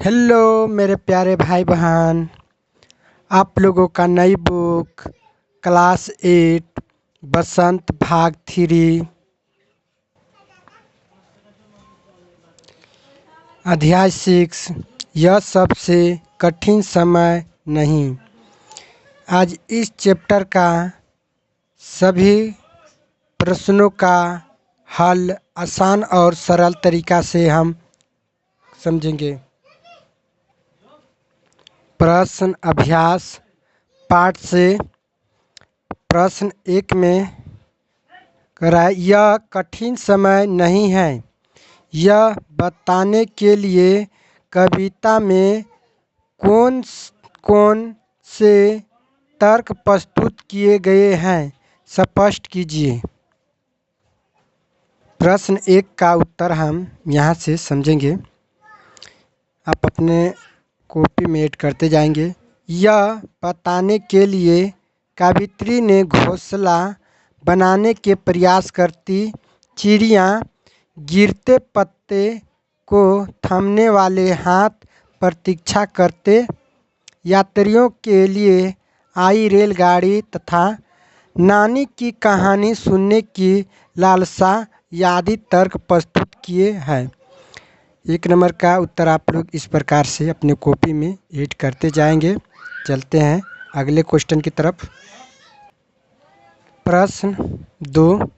Hello मेरे प्यारे भाई बहन, आप लोगों का नई बुक क्लास 8 बसंत भाग 3 अध्याय 6 यह सबसे कठिन समय नहीं। आज इस चैप्टर का सभी प्रश्नों का हल आसान और सरल तरीका से हम समझेंगे। प्रश्न अभ्यास पाठ से प्रश्न 1 में कराए, यह कठिन समय नहीं है। यह बताने के लिए कविता में कौन कौन से तर्क प्रस्तुत किए गए हैं, स्पष्ट कीजिए। प्रश्न 1 का उत्तर हम यहाँ से समझेंगे। आप अपने कॉपी में ऐड करते जाएंगे। यह बताने के लिए कवित्री ने घोंसला बनाने के प्रयास करती चिड़िया गिरते पत्ते को थामने वाले हाथ प्रतीक्षा करते यात्रियों के लिए आई रेलगाड़ी तथा नानी की कहानी सुनने की लालसा आदि तर्क प्रस्तुत किए हैं। 1 नंबर का उत्तर आप लोग इस प्रकार से अपने कॉपी में ऐड करते जाएंगे। चलते हैं अगले क्वेश्चन की तरफ। प्रश्न 2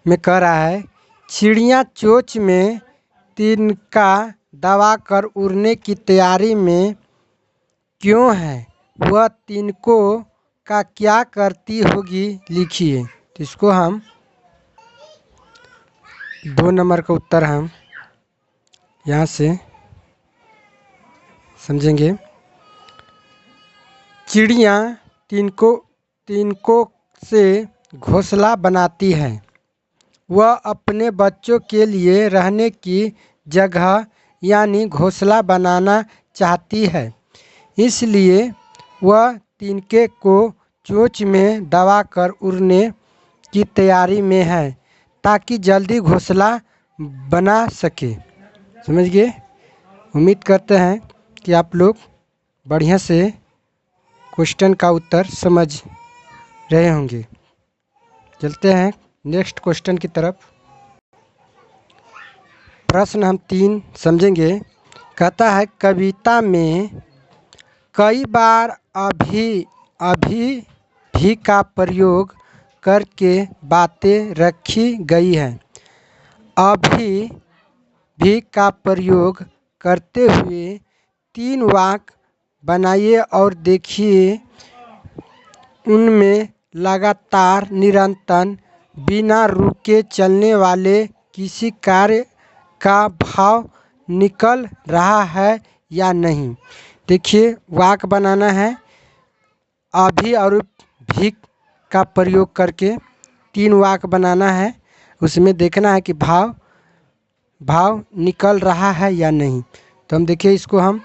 में कह रहा है, चिड़िया चोंच में तिनका दबाकर उड़ने की तैयारी में क्यों है? वह तिनकों का क्या करती होगी, लिखिए। तो इसको हम 2 नंबर का उत्तर हम यहाँ से समझेंगे। चिड़िया तिनकों से घोंसला बनाती है। वह अपने बच्चों के लिए रहने की जगह यानी घोंसला बनाना चाहती है, इसलिए वह तिनके को चोंच में दबाकर उड़ने की तैयारी में है ताकि जल्दी घोंसला बना सके। समझ गए? उम्मीद करते हैं कि आप लोग बढ़िया से क्वेश्चन का उत्तर समझ रहे होंगे। चलते हैं नेक्स्ट क्वेश्चन की तरफ। प्रश्न हम 3 समझेंगे। कहता है, कविता में कई बार अभी भी का प्रयोग करके बातें रखी गई हैं। अभी भी का प्रयोग करते हुए 3 वाक्य बनाइए और देखिए उनमें लगातार निरंतर बिना रुके चलने वाले किसी कार्य का भाव निकल रहा है या नहीं। देखिए, वाक्य बनाना है, अभी और भी का प्रयोग करके 3 वाक्य बनाना है। उसमें देखना है कि भाव निकल रहा है या नहीं। तो हम देखिए, इसको हम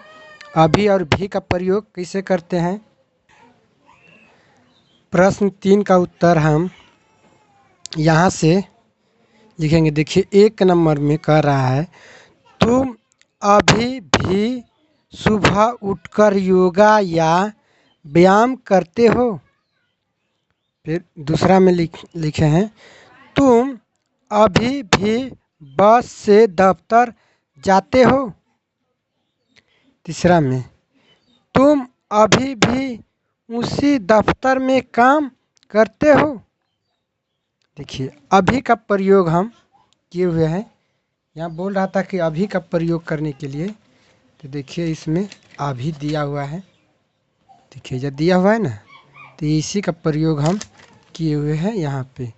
अभी और भी का प्रयोग कैसे करते हैं। प्रश्न 3 का उत्तर हम यहाँ से लिखेंगे। देखिए, 1 नंबर में कह रहा है, तुम अभी भी सुबह उठकर योगा या व्यायाम करते हो। फिर दूसरा में लिखे हैं, तुम अभी भी बस से दफ्तर जाते हो। तीसरा में, तुम अभी भी उसी दफ्तर में काम करते हो। देखिए, अभी का प्रयोग हम किए हुए हैं। यहाँ बोल रहा था कि अभी का प्रयोग करने के लिए, तो देखिए इसमें अभी दिया हुआ है। देखिए, जब दिया हुआ है ना, तो इसी का प्रयोग हम किए हुए हैं। यहाँ पे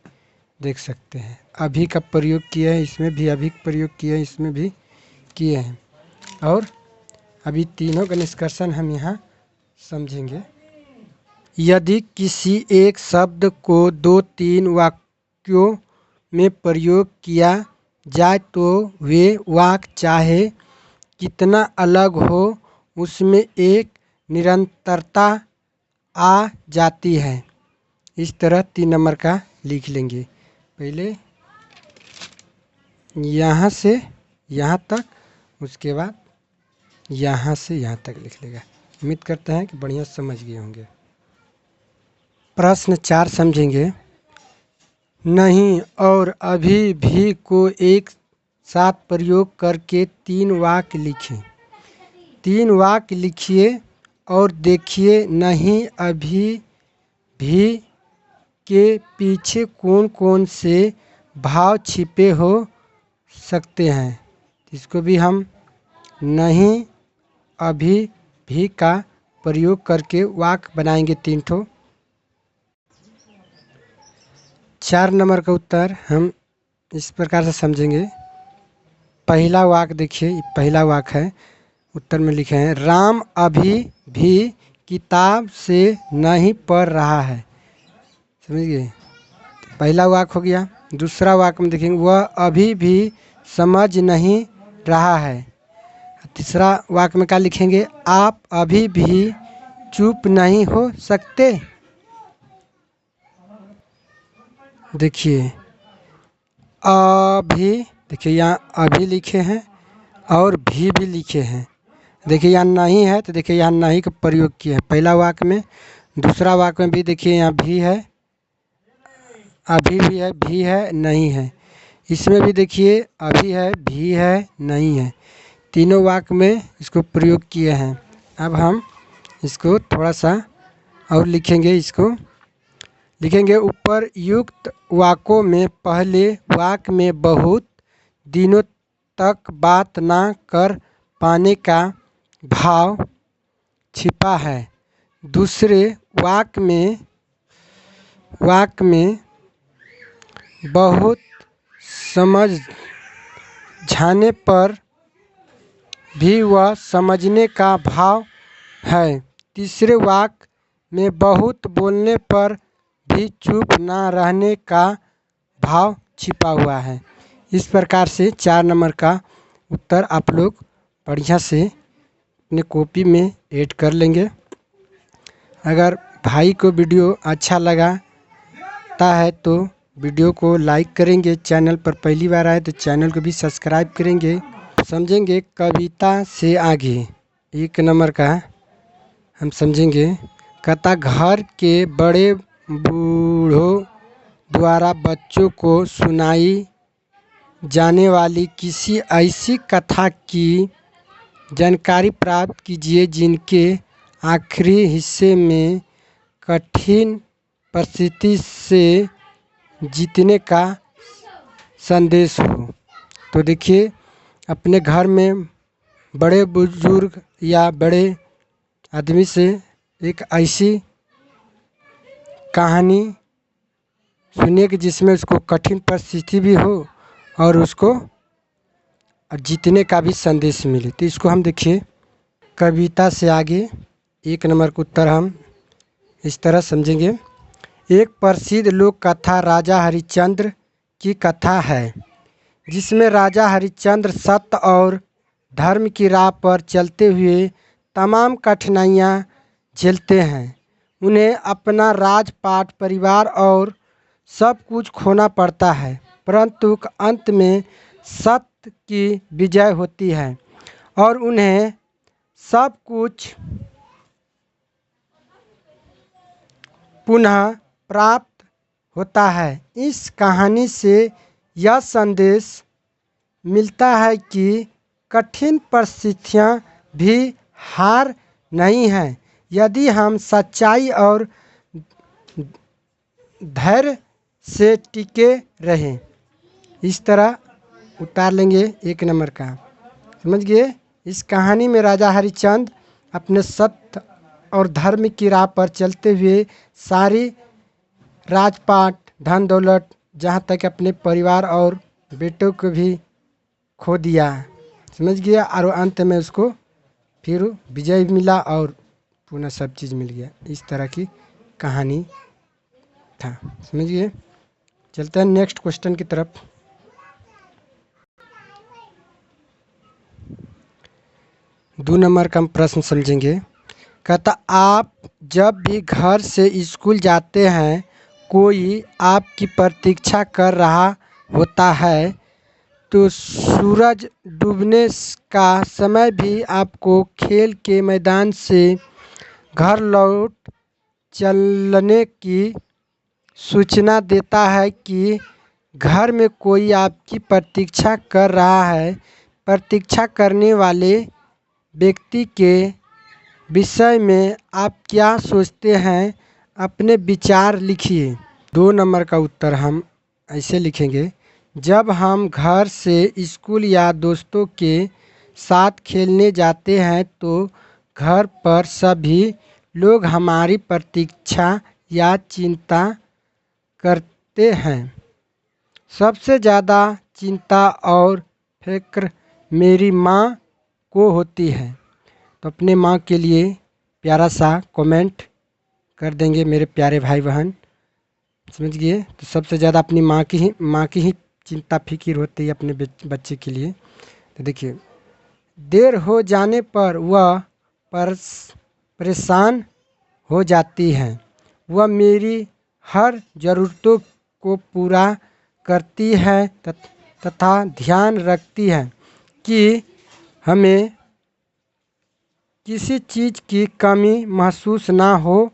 देख सकते हैं, अभी का प्रयोग किया है, इसमें भी अभी का प्रयोग किया है, इसमें भी किए हैं। और अभी तीनों का निष्कर्षण हम यहाँ समझेंगे। यदि किसी एक शब्द को 2-3 वाक्यों में प्रयोग किया जाए तो वे वाक्य चाहे कितना अलग हो, उसमें एक निरंतरता आ जाती है। इस तरह 3 नंबर का लिख लेंगे। पहले यहाँ से यहाँ तक, उसके बाद यहाँ से यहाँ तक लिख लेगा। उम्मीद करते हैं कि बढ़िया समझ गए होंगे। प्रश्न 4 समझेंगे। नहीं और अभी भी को एक साथ प्रयोग करके 3 वाक्य लिखें। 3 वाक्य लिखिए और देखिए नहीं अभी भी के पीछे कौन कौन से भाव छिपे हो सकते हैं। इसको भी हम नहीं अभी भी का प्रयोग करके वाक्य बनाएंगे 3 ठो। 4 नंबर का उत्तर हम इस प्रकार से समझेंगे। पहला वाक्य देखिए, पहला वाक्य है, उत्तर में लिखे हैं राम अभी भी किताब से नहीं पढ़ रहा है। समझ गए, पहला वाक्य हो गया। दूसरा वाक्य में देखेंगे वह अभी भी समझ नहीं रहा है। तीसरा वाक्य में क्या लिखेंगे, आप अभी भी चुप नहीं हो सकते। देखिए अभी, देखिए यहाँ अभी लिखे हैं और भी लिखे हैं। देखिए यहाँ नहीं है तो देखिए यहाँ नहीं का प्रयोग किया है पहला वाक्य में। दूसरा वाक्य में भी देखिए यहाँ भी है, अभी भी है, भी है, नहीं है। इसमें भी देखिए अभी है, भी है, नहीं है। तीनों वाक्य में इसको प्रयोग किए हैं। अब हम इसको थोड़ा सा और लिखेंगे। इसको लिखेंगे ऊपर युक्त वाक्यों में पहले वाक्य में बहुत दिनों तक बात ना कर पाने का भाव छिपा है। दूसरे वाक्य में बहुत समझ जाने पर भी वह समझने का भाव है। तीसरे वाक्य में बहुत बोलने पर भी चुप ना रहने का भाव छिपा हुआ है। इस प्रकार से 4 नंबर का उत्तर आप लोग बढ़िया से अपने कॉपी में ऐड कर लेंगे। अगर भाई को वीडियो अच्छा लगता है तो वीडियो को लाइक करेंगे। चैनल पर पहली बार आए तो चैनल को भी सब्सक्राइब करेंगे। समझेंगे कविता से आगे 1 नंबर का हम समझेंगे। कहता घर के बड़े बूढ़ों द्वारा बच्चों को सुनाई जाने वाली किसी ऐसी कथा की जानकारी प्राप्त कीजिए जिनके आखिरी हिस्से में कठिन परिस्थिति से जीतने का संदेश हो। तो देखिए अपने घर में बड़े बुजुर्ग या बड़े आदमी से एक ऐसी कहानी सुनिए कि जिसमें उसको कठिन परिस्थिति भी हो और उसको जीतने का भी संदेश मिले। तो इसको हम देखिए कविता से आगे 1 नंबर का उत्तर हम इस तरह समझेंगे। एक प्रसिद्ध लोक कथा राजा हरिश्चंद्र की कथा है जिसमें राजा हरिश्चंद्र सत्य और धर्म की राह पर चलते हुए तमाम कठिनाइयाँ झेलते हैं। उन्हें अपना राजपाट, परिवार और सब कुछ खोना पड़ता है, परंतु अंत में सत्य की विजय होती है और उन्हें सब कुछ पुनः प्राप्त होता है। इस कहानी से यह संदेश मिलता है कि कठिन परिस्थितियाँ भी हार नहीं हैं यदि हम सच्चाई और धैर्य से टिके रहें। इस तरह उतार लेंगे 1 नंबर का। समझ गए। इस कहानी में राजा हरिश्चंद्र अपने सत्य और धर्म की राह पर चलते हुए सारी राजपाट, धन दौलत, जहाँ तक अपने परिवार और बेटों को भी खो दिया। समझ गया। और अंत में उसको फिर विजय मिला और पुनः सब चीज़ मिल गया। इस तरह की कहानी था। समझ गए। चलते हैं नेक्स्ट क्वेश्चन की तरफ। दो नंबर का हम प्रश्न समझेंगे। कहता आप जब भी घर से स्कूल जाते हैं कोई आपकी प्रतीक्षा कर रहा होता है तो सूरज डूबने का समय भी आपको खेल के मैदान से घर लौट चलने की सूचना देता है कि घर में कोई आपकी प्रतीक्षा कर रहा है। प्रतीक्षा करने वाले व्यक्ति के विषय में आप क्या सोचते हैं? अपने विचार लिखिए। 2 नंबर का उत्तर हम ऐसे लिखेंगे, जब हम घर से स्कूल या दोस्तों के साथ खेलने जाते हैं तो घर पर सभी लोग हमारी प्रतीक्षा या चिंता करते हैं। सबसे ज़्यादा चिंता और फिक्र मेरी माँ को होती है। तो अपने माँ के लिए प्यारा सा कमेंट कर देंगे मेरे प्यारे भाई बहन, समझ गए। तो सबसे ज़्यादा अपनी माँ की ही चिंता फिक्र होती है अपने बच्चे के लिए। तो देखिए, देर हो जाने पर वह परेशान हो जाती है। वह मेरी हर ज़रूरतों को पूरा करती है तथा ध्यान रखती है कि हमें किसी चीज़ की कमी महसूस ना हो,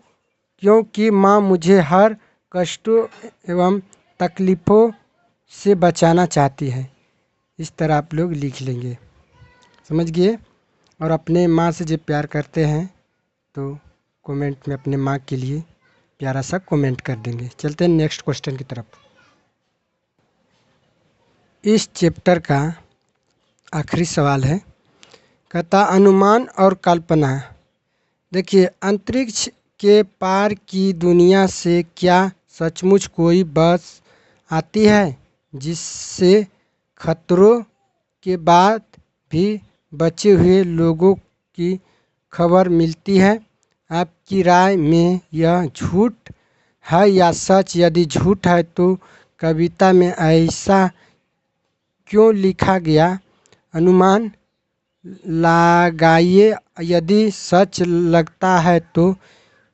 क्योंकि माँ मुझे हर कष्टों एवं तकलीफ़ों से बचाना चाहती है। इस तरह आप लोग लिख लेंगे, समझ गए। और अपने माँ से जो प्यार करते हैं तो कमेंट में अपने माँ के लिए प्यारा सा कमेंट कर देंगे। चलते हैं नेक्स्ट क्वेश्चन की तरफ। इस चैप्टर का आखिरी सवाल है, कहता अनुमान और कल्पना। देखिए, अंतरिक्ष के पार की दुनिया से क्या सचमुच कोई बस आती है जिससे खतरों के बाद भी बचे हुए लोगों की खबर मिलती है? आपकी राय में यह झूठ है या सच? यदि झूठ है तो कविता में ऐसा क्यों लिखा गया? अनुमान लगाइए। यदि सच लगता है तो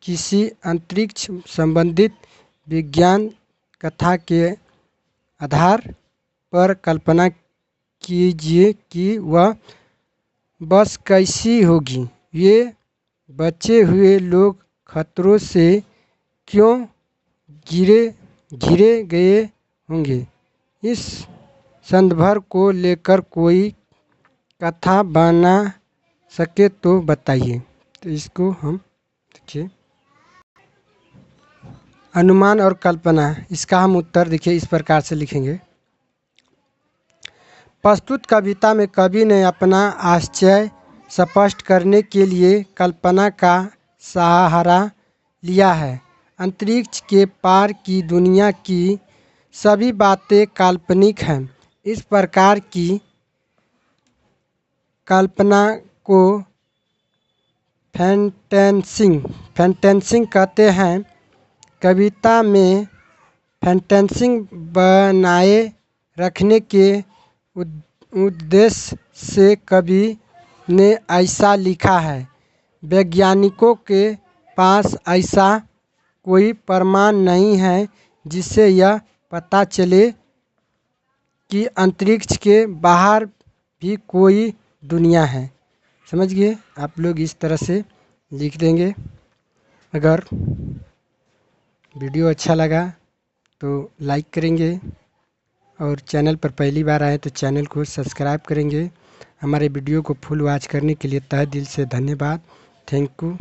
किसी अंतरिक्ष संबंधित विज्ञान कथा के आधार पर कल्पना कीजिए कि वह बस कैसी होगी। ये बचे हुए लोग खतरों से क्यों घिरे गए होंगे? इस संदर्भ को लेकर कोई कथा बना सके तो बताइए। तो इसको हम देखिए, अनुमान और कल्पना, इसका हम उत्तर देखिए इस प्रकार से लिखेंगे। प्रस्तुत कविता में कवि ने अपना आशय स्पष्ट करने के लिए कल्पना का सहारा लिया है। अंतरिक्ष के पार की दुनिया की सभी बातें काल्पनिक हैं। इस प्रकार की कल्पना को फैंटेसिंग कहते हैं। कविता में फैंटेसिंग बनाए रखने के उद्देश्य से कवि ने ऐसा लिखा है। वैज्ञानिकों के पास ऐसा कोई प्रमाण नहीं है जिससे यह पता चले कि अंतरिक्ष के बाहर भी कोई दुनिया है। समझ गए? आप लोग इस तरह से लिख देंगे। अगर वीडियो अच्छा लगा तो लाइक करेंगे और चैनल पर पहली बार आए तो चैनल को सब्सक्राइब करेंगे। हमारे वीडियो को फुल वॉच करने के लिए तहे दिल से धन्यवाद। Thank you.